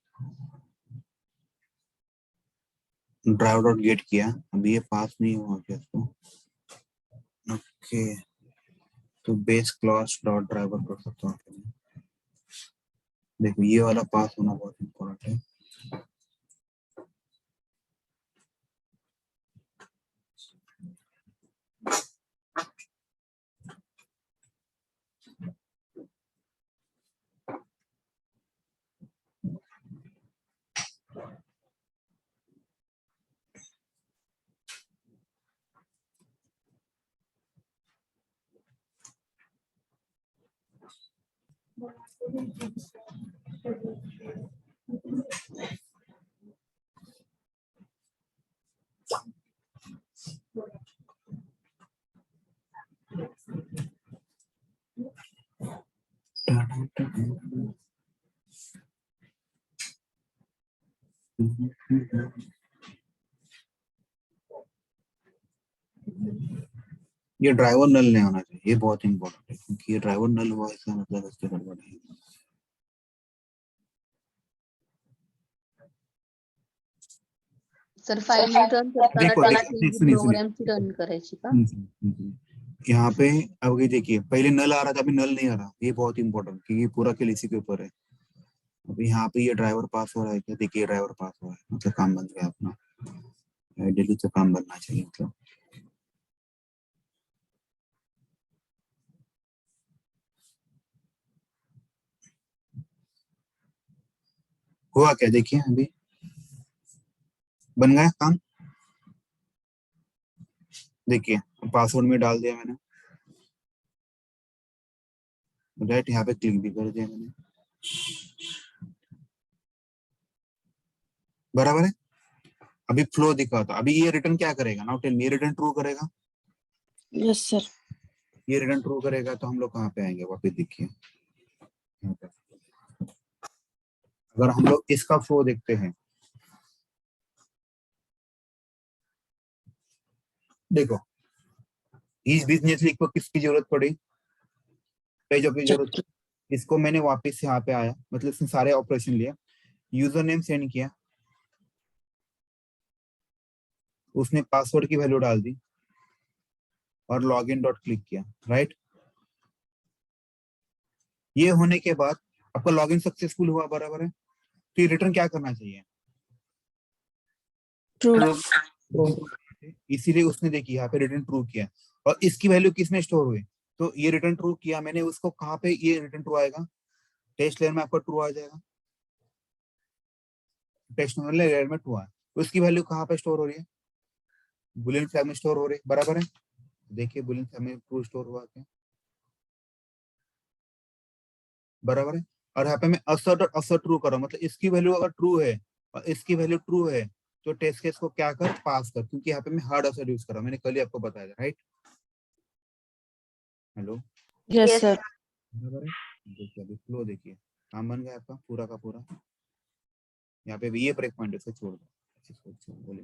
ड्राइवर डॉट गेट किया, अभी ये पास नहीं हुआ क्या इसको। ओके तो तो बेस क्लास डॉट ड्राइवर कर सकता हूँ। देखो ये वाला पास होना बहुत इम्पोर्टेंट है। ये ड्राइवर नल नहीं होना चाहिए, ये बहुत इंपॉर्टेंट है, क्योंकि ये ड्राइवर नल हुआ इसका मतलब इसके गड़बड़ है। सर फाईल रन करताना देखो टेस्ट सुनिए प्रोग्रामची रन करायची का? यहाँ पे अब ये देखिए, पहले नल आ रहा था, अभी नल नहीं आ रहा, ये बहुत इंपॉर्टेंट, क्योंकि पूरा खेल इसी के ऊपर है। अभी यहाँ पे ये ड्राइवर पास हो रहा है क्या? देखिए ड्राइवर पास हो रहा है, मतलब काम बन गया अपना। आइडियली तो काम बनना चाहिए, मतलब हुआ क्या? देखिए अभी बन गया काम। देखिए पासवर्ड में डाल दिया मैंने, राइट, यहाँ पे क्लिक भी कर दिया मैंने, बराबर है। अभी फ्लो दिखा था, अभी ये रिटर्न क्या करेगा? Now tell me, return true करेगा? Yes sir. ये रिटर्न ट्रू करेगा तो हम लोग कहाँ पे आएंगे? वापस देखिए, अगर हम लोग इसका फ्लो देखते हैं, देखो इस बिजनेस लीग को किसकी जरूरत पड़ी? पेज की जरूरत। इसको मैंने वापस यहाँ पे आया, मतलब इसने सारे ऑपरेशन लिया, यूजर नेम सेंड किया, उसने पासवर्ड की वैल्यू डाल दी और लॉगिन डॉट क्लिक किया, राइट। ये होने के बाद आपका लॉगिन सक्सेसफुल हुआ, बराबर है। तो ये रिटर्न क्या करना चाहिए? ट्रू। इसीलिए उसने देखिए यहाँ पे रिटर्न ट्रू किया, और इसकी वैल्यू किसमें स्टोर हुई? तो ये रिटर्न ट्रू किया मैंने, उसको कहाँ पे ये रिटर्न ट्रू आएगा? टेस्ट लेयर में आपका ट्रू आ जाएगा, टेस्ट लेयर में ट्रू आया, उसकी वैल्यू कहाँ पे स्टोर हो रही है? बुलियन फ्लैग में स्टोर हो रही है, बराबर है। देखिए बुलियन फ्लैग में ट्रू स्टोर हुआ क्या, बराबर है। और यहाँ पे मैं असर्ट और असर्ट ट्रू कर रहा हूँ, मतलब इसकी वैल्यू अगर ट्रू है और इसकी वैल्यू ट्रू है तो टेस्ट केस को क्या कर? पास कर, क्योंकि यहाँ पे मैं हार्ड असर्ट यूज कर रहा हूँ, मैंने कल ही आपको बताया था, राइट। Hello, yes sir. बराबर है। देखिए अभी फ्लो देखिए, काम बन गया आपका पूरा का पूरा। यहाँ पे भी ये ब्रेक पॉइंट है, छोड़ दो इसको, बोले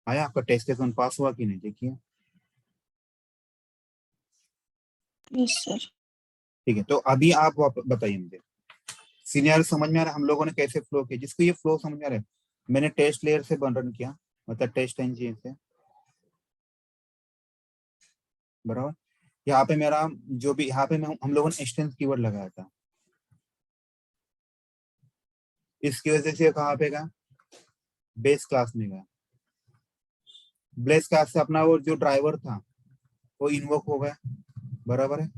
आया आपका टेस्ट केस पास हुआ कि नहीं? देखिए यस सर। ठीक है, तो अभी आप बताइए मुझे, सीनियर समझ में आ रहा है हम लोगों ने कैसे फ्लो किया? जिसको ये फ्लो समझ में आ रहा है, मैंने टेस्ट लेयर से रन किया, मतलब टेस्ट इंजन से, बराबर। यहाँ पे मेरा जो भी, यहाँ पे हम लोगों ने एक्सटेंस कीवर्ड लगाया था, इसकी वजह से कहाँ पे गया? बेस क्लास में गया। बेस क्लास से अपना वो जो ड्राइवर था वो इन्वोक हो गया, बराबर है।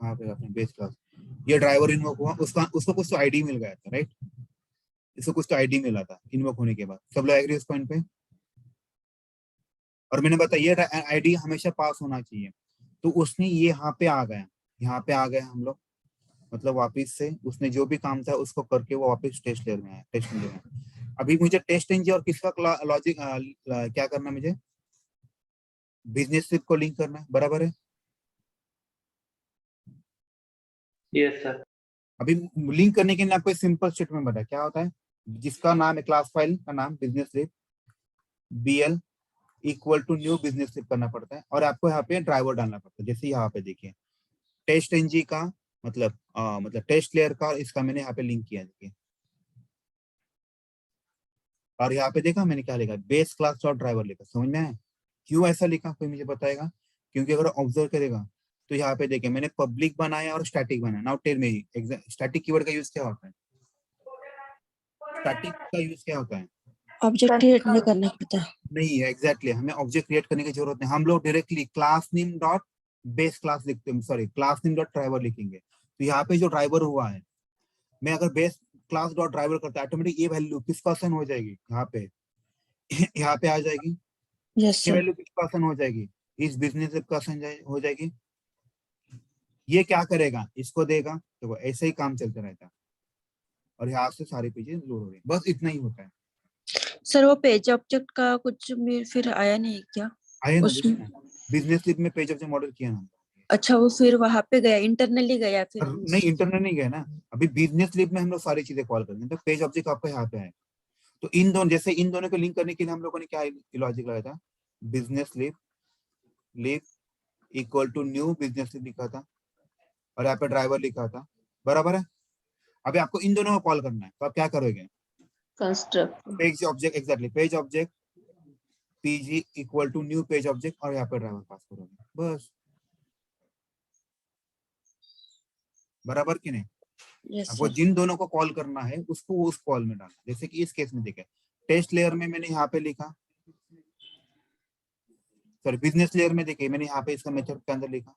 कहाँ पे अपने बेस क्लास, ये ड्राइवर इन्वोक हुआ, उसको कुछ तो आईडी मिल गया था, राइट। इसको कुछ तो आईडी मिला था इन्वोक होने के बाद। सब लोग एग्री उस पॉइंट पे? और मैंने बताया ये आईडी हमेशा पास होना चाहिए, तो उसने ये यहाँ पे आ गया, यहाँ पे आ गए हम लोग, मतलब वापस से उसने जो भी काम था उसको करके वो वापस टेस्ट लेयर में आया, टेस्ट लेयर में। अभी मुझे टेस्ट इंजन और किसका लॉजिक क्या करना है? मुझे बिजनेस ट्रिप को लिंक करना है, बराबर है। Yes sir. अभी लिंक करने के लिए आपको सिंपल स्टेटमेंट बताया, क्या होता है? जिसका नाम है, क्लास फाइल का नाम business trip BL equal to new business trip करना पड़ता है, और आपको यहाँ पे ड्राइवर डालना पड़ता है। जैसे यहाँ पे देखिए टेस्ट एनजी का मतलब टेस्ट लेयर का, इसका मैंने यहाँ पे लिंक किया, देखिए। और यहाँ पे देखा मैंने क्या लिखा? बेस क्लास डॉट ड्राइवर लिखा, समझ में आया? क्यों ऐसा लिखा, कोई मुझे बताएगा? क्योंकि अगर ऑब्जर्व करेगा तो यहाँ पे देखिए मैंने पब्लिक बनाया और स्टैटिक बनाया। Now tell me static keyword का यूज क्या होता है? स्टैटिक का यूज क्या होता है? ऑब्जेक्ट क्रिएट नहीं करना पड़ता। नहीं है, एग्जैक्टली हमें ऑब्जेक्ट क्रिएट करने की जरूरत नहीं। हम लोग directly class name dot base class लिखते हैं, sorry class name dot driver लिखेंगे। तो यहाँ पे जो ड्राइवर हुआ है, मैं अगर बेस क्लास डॉट ड्राइवर करता ऑटोमेटिक ये वैल्यू किस पर्सन हो जाएगी? यहाँ पे यहाँ पे आ जाएगी। यस ये सर। वैल्यू किस पर्सन हो जाएगी? इस बिजनेस पर्सन हो जाएगी। ये क्या करेगा? इसको देगा। देखो ऐसे ही काम चलता रहता है और यहाँ से सारी पेजेस लोड हो रही है, बस इतना ही होता है। सर वो पेज ऑब्जेक्ट का कुछ भी फिर आया नहीं क्या आए ना उसमें? बिजनेस स्लिप में पेज ऑब्जेक्ट मॉडल किया ना। अच्छा वो फिर वहां पे गया, इंटरनली गया फिर? नहीं इंटरनल नहीं गया ना, अभी बिजनेस स्लिप में हम लोग सारी चीजें कॉल करेंगे। तो पेज ऑब्जेक्ट आपका यहाँ पे है। तो इन दोनों, जैसे इन दोनों को लिंक करने के लिए हम लोगों ने क्या लॉजिक लगाया था? Business slip equal to new business slip लिखा था और यहाँ पे ड्राइवर लिखा था, बराबर है। अभी आपको इन दोनों को कॉल करना है, तो आप क्या करोगे? Construct page object, exactly page object PG equal to new page object और यहाँ पे ड्राइवर पास करोगे, बस। बराबर कि नहीं? यस आपको सर। जिन दोनों को कॉल करना है उसको उस कॉल में डालना। जैसे कि इस केस में देखा, टेस्ट लेयर में मैंने यहाँ पे लिखा, सॉरी बिजनेस लेयर में देखिए मैंने यहाँ पे इसका मेथड के अंदर लिखा।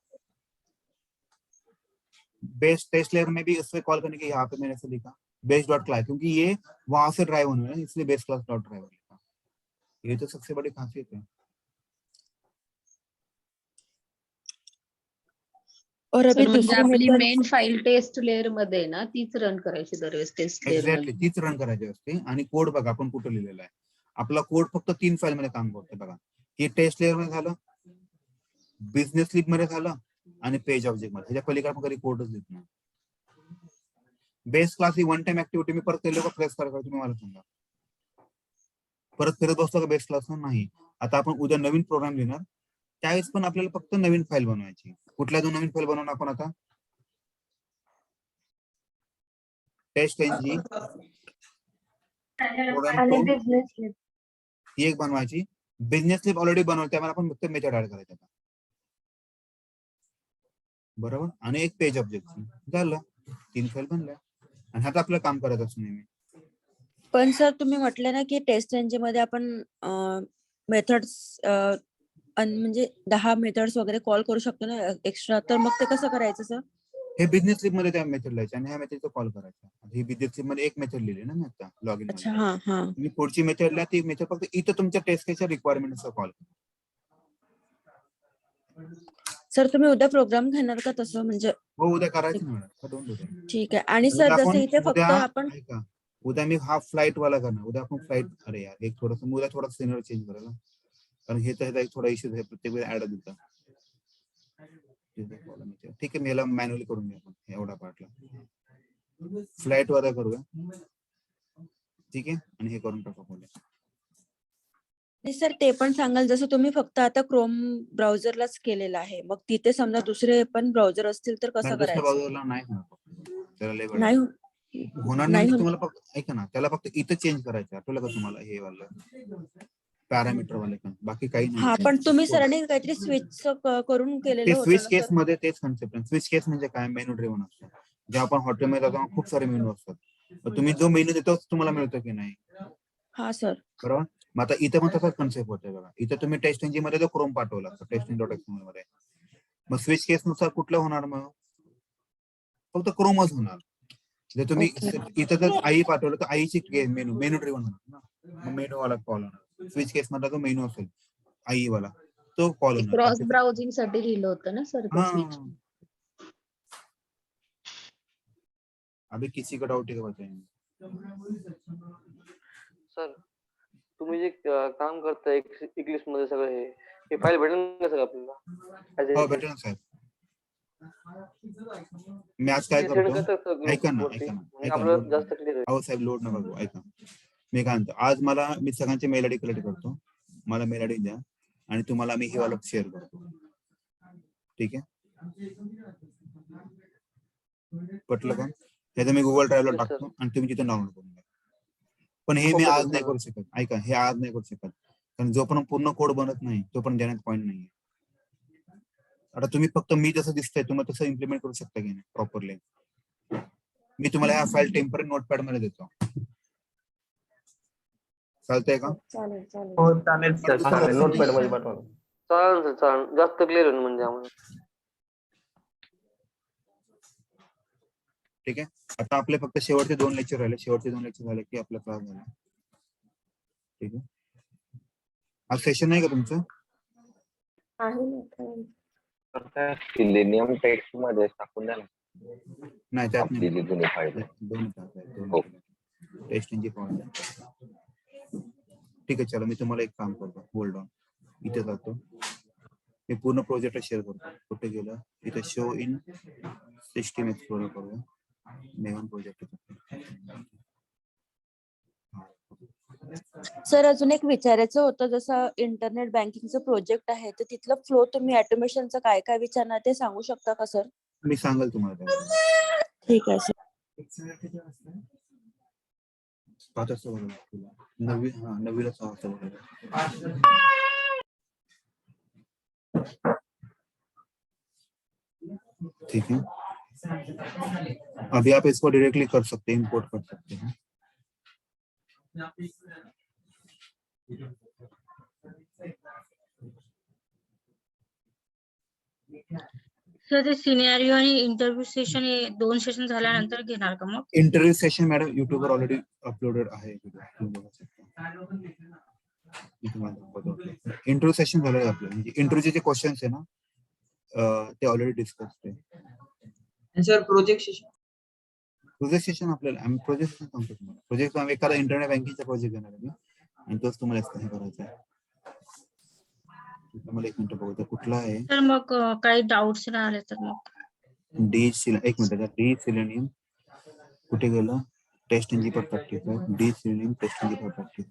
बेस टेस्ट लेयर में भी उससे कॉल करने के यहाँ पे मैंने ऐसे लिखा बेस डॉट क्लास, क्योंकि ये वहां से ड्राइव होने वाला है, इसलिए बेस क्लास डॉट ड्राइवर लिखा। ये तो सबसे बड़ी खासियत है। और अभी म्हणजे दूसरे आपली method- main file test layer मध्ये आहे ना, तीच रन करायची दरवेळेस टेस्ट लेअर एक्झॅक्टली मध्ये. तीच रन करायची असते। आणि कोड बघा आपण कुठे लिहिलेला आहे, आपला कोड फक्त 3 फाईल मध्ये काम करतोय बघा। हे टेस्ट लेयर मध्ये झालं, बिझनेस स्लिप मध्ये झालं आणि पेज ऑब्जेक्ट मध्ये। ह्याच्या पलीकडे आपण कधी कोडच लिहित नाही। बेस क्लास ही वन टाइम ऍक्टिव्हिटी, मी परत ते लोक प्रेस करा, तुम्ही मला सांगा परत फिरत बसतो का बेस क्लास? नाही। आता आपण उद्या नवीन प्रोग्राम लिहिणार, त्यावेळेस पण आपल्याला फक्त नवीन फाईल बनवायची। कुठल्या 2 नवीन फाईल बनवणार आपण आता? टेस्ट एनजी आणि बिझनेस स्लिप ही एक बनवायची। बिझनेस स्लिप ऑलरेडी बनवली, त्यामुळे आपण फक्त मेथड ऍड करायचा आता, बरोबर। आणि एक पेज ऑब्जेक्ट झालं, 3 फाईल बनल्या आणि आता आपलं काम करायचं असं नेहमी। पण सर तुम्ही म्हटलं ना की टेस्ट एनजी मध्ये आपण मेथड्स म्हणजे 10 मेथड्स वगैरे कॉल करू शकतो ना एक्स्ट्रा, तर मग ते कसं करायचं सर? हे बिझनेस स्लिप मध्ये त्या मेथड लिहायचे आणि ह्या मेथडचा कॉल करायचा। ही बिझनेस स्लिप मध्ये एक मेथड लिहिली ना मी आता लॉगिन अच्छा मध्ये। हा हा तुम्ही पुढची मेथड लिहा, ती मेथड फक्त इथं तुमच्या टेस्ट केसच्या रिक्वायरमेंटचा कॉल करा। सर तुम्ही उद्या प्रोग्राम घेणार का तसं? म्हणजे हो उद्या करायचं ना मॅडम, डोंट डू दॅट। ठीक आहे। आणि उद्या सर जसं आपण इथे फक्त उद्या आपण ऐका, उद्या मी हाफ फ्लाइट वाला करणार। उद्या आपण फ्लाइट, अरे यार एक थोडस उद्या थोडा सिनियर चेंज करायला, कारण हे तर एक थोडा इश्यू आहे, प्रत्येक वेळी ऍड देतात। ठीक आहे, मी याला मॅन्युअली करून घ्या आपण एवढा पार्टला, फ्लाइट वाला करूया, ठीक आहे। आणि हे करून टाकू पुढे। सर ते पण सांगाल, जसं तुम्ही फक्त आता क्रोम ब्राउझरलाच केलेलं आहे, मग तिथे समजा दुसरे पण ब्राउझर असतील तर कसं दुसऱ्या करायचं? बाजूला नाही होणार, त्याला लय नाही होणार नाही। म्हणजे तुम्हाला फक्त ऐका ना, त्याला फक्त इथं चेंज करायचं आठवलं का तुम्हाला? हे वाला पॅरामीटर वाले पण, बाकी काही नाही। हा पण तुम्ही सरांनी काहीतरी स्विच करून केलेलं ते होतं स्विच ना केस सर? मध्ये तेच कन्सेप्ट आहे। स्विच केस म्हणजे काय? मेनू ड्रिव्हन असतो। जेव्हा आपण हॉटेलमध्ये जातो खूप सारे मेनू असतात, तर तुम्ही जो मेनू देतो तुम्हाला मिळतो की नाही, हा सर बरोबर। मग आता इथे पण तसाच कन्सेप्ट होतोय बघा। इथे तुम्ही टेस्ट इंजिन मध्ये तो क्रोम पाठवला टेस्टिंग डॉट एक्सएमएल मध्ये, मग स्विच केस नुसार कुठलं होणार? मग फक्त क्रोमच होणार। जर तुम्ही इथं जर आई पाठवलं तर आईची मेनू ड्रिव्हन होणार ना, मग मेनू वाला कॉल होणार। स्विच केस मध्ये जो मेनू असेल आई वाला तो कॉल होणार। क्रॉस ब्राउझिंग साठी लिहिलं होतं ना सर ते स्विच. अभी किसी का डाउट है क्या बताएंगे? सर तुम्ही जे काम करताय इंग्लिश मध्ये सगळं हे फाईल भेटेल का सर आपल्याला? हो भेटेल ना साहेब। मी आज काय करतो, ऐका ना ऐका ना ऐका आपल्याला ना, जास्त क्लिअर आहे। अहो साहेब लोड नका करू, ऐका मी काय म्हणतो, आज मी सगळ्यांचे मेल आयडी कलेक्ट करतो, मला मेल आयडी द्या आणि तुम्हाला मी हे वाला शेअर करतो, ठीक आहे? पटलं का? त्याचं मी गुगल ड्राईव्हला टाकतो आणि तुम्ही तिथे डाउनलोड करून घ्या। पण हे मी आज नाही करू शकत, ऐका हे आज नाही करू शकत, कारण जोपर्यंत पूर्ण कोड बनत नाही तोपर्यंत देण्यात पॉईंट नाहीये। आता तुम्ही फक्त मी जसं दिसतंय तुम्ही तसं इम्प्लिमेंट करू शकता की नाही प्रॉपरली. मी तुम्हाला ह्या फाईल टेम्पररी नोटपॅड मध्ये देतो, चालतंय का? चालेल चालेल. हो चालेल सर, चालेल. नोटपॅड मध्ये पाठवा. चालेल सर, चालेल. जास्त क्लिअर होईल म्हणजे आम्हाला. ठीक आहे. आता आपले फक्त शेवटचे 2 लेक्चर राहिले. शेवटचे 2 लेक्चर झाले की आपला क्लास झाला. ठीक आहे. आज सेशन नाही का तुमचं? आहे ना काय? सिलेनियम टेक्स्ट मध्ये टाकून द्या ना. नाही त्यात नाही. आपली जी जुनी फाईल आहे. 2 तास आहे. 2 हो. Test engine point. ठीक आहे, चला मी तुम्हाला एक काम करतो. Hold on. इथे जातो. मी पूर्ण प्रोजेक्ट शेअर करतो. कुठे गेलं? इथे शो इन सिस्टम एक्सप्लोरर करूया. Maven project. सर अजून एक विचारायचं होतं, जसं इंटरनेट बँकिंगचं प्रोजेक्ट आहे तर तिथलं फ्लो तुम्ही ऑटोमेशनचं काय काय विचारणार ते सांगू शकता का सर? मी सांगेल तुम्हाला. ठीक आहे सर. 5 वाजता बघा तुला. 9वीला 6 वाजता बघा. ठीक है, अभी आप इसको डायरेक्टली कर सकते हैं, इंपोर्ट कर सकते हैं. सर ते सिनेरिओ आणि इंटरव्ह्यू सेशन हे 2 सेशन झाल्यानंतर घेणार का मग? इंटरव्ह्यू सेशन मॅडम युट्यूब वर ऑलरेडी अपलोडेड आहे. इंटरव्ह्यू सेशन झालं आपलं, म्हणजे इंटरव्ह्यूचे जे क्वेश्चन्स आहे ना ते ऑलरेडी डिस्कस आहे. सर प्रोजेक्ट सेशन आपल्याला आम्ही प्रोजेक्ट सांगतो तुम्हाला. प्रोजेक्ट आम्ही एखादा इंटरनेट बँकिंगचा प्रोजेक्ट घेणार आहे आणि तोच तुम्हाला एक्सप्लेन करायचा आहे. मला एक मिनिट बघू कुठला आहे. तर मग काही डाऊट्स राहिले तर मग एक मिनिट. डी सिलेनियम कुठे गेलं? टेस्ट इंजिन पर प्रॅक्टिस आहे. डी सिलेनियम टेस्ट इंजिन पर प्रॅक्टिस.